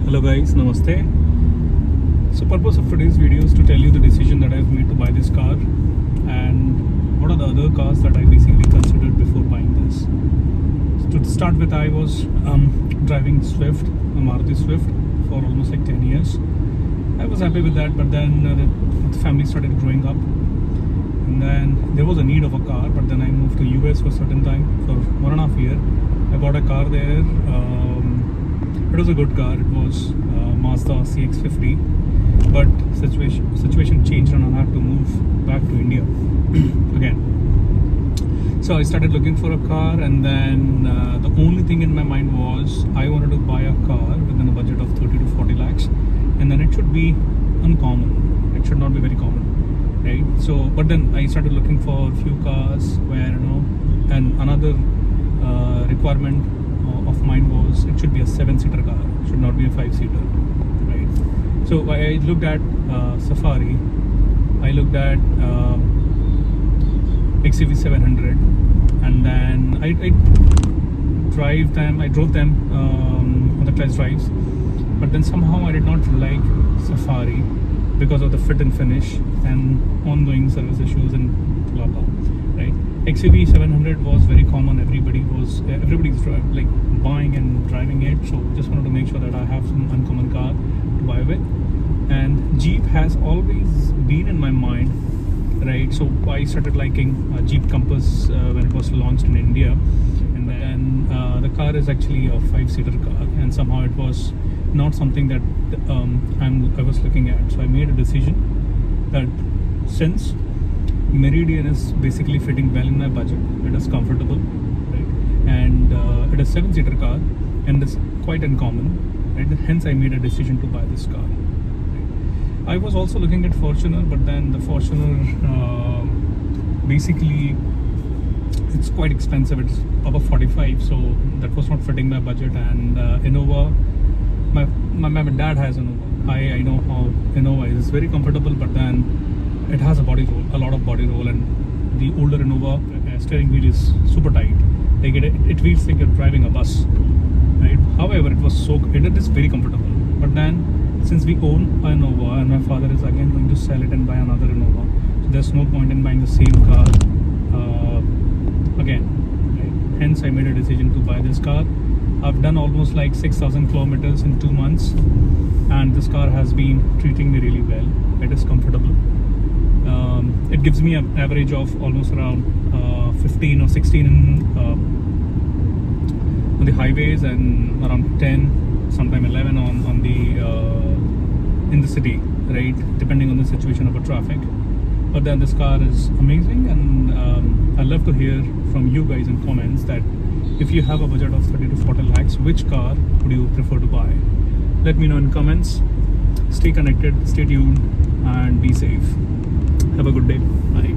Hello guys, Namaste. So purpose of today's video is to tell you the decision that I've made to buy this car and what are the other cars that I basically considered before buying this. So to start with, I was driving Swift, a Maruti Swift, for almost like 10 years. I was happy with that, but then the family started growing up and then there was a need of a car, but then I moved to US for a certain time, for 1.5 years. I bought a car there. It was a good car. It was Mazda CX-50, but situation changed and I had to move back to India again. So I started looking for a car, and then the only thing in my mind was I wanted to buy a car within a budget of 30 to 40 lakhs, and then it should be uncommon. It should not be very common, right? So, but then I started looking for a few cars where, and another requirement of mine was it should be a 7-seater car, it should not be a 5-seater, right? So I looked at Safari, I looked at XUV 700, and then I drove them on the test drives, but then somehow I did not like Safari because of the fit and finish and ongoing service issues and blah blah, right? XUV 700 was very common. Everybody's like buying and driving it, so just wanted to make sure that I have some uncommon car to buy with. And Jeep has always been in my mind, right? So I started liking Jeep Compass when it was launched in India, and then the car is actually a 5-seater car, and somehow it was not something that I was looking at. So I made a decision that since Meridian is basically fitting well in my budget, it is comfortable, right? And it is a 7-seater car and it's quite uncommon, right? Hence I made a decision to buy this car, right? I was also looking at Fortuner, but then the Fortuner basically it's quite expensive. It's above 45, so that was not fitting my budget. And Innova, my dad has Innova. I know how Innova is. It's very comfortable, but then it has a lot of body roll, and the older Innova steering wheel is super tight. Like it feels like you're driving a bus, right? However, it is very comfortable. But then since we own an Innova and my father is again going to sell it and buy another Innova, so there's no point in buying the same car again, right? Hence I made a decision to buy this car. I've done almost like 6,000 kilometers in 2 months, and this car has been treating me really well. It is comfortable. It gives me an average of almost around 15 or 16 on the highways, and around 10, sometime 11 on the in the city, right? Depending on the situation of the traffic. But then this car is amazing, and I'd love to hear from you guys in comments that if you have a budget of 30 to 40 lakhs, which car would you prefer to buy? Let me know in comments. Stay connected, stay tuned, and be safe. Have a good day. Bye.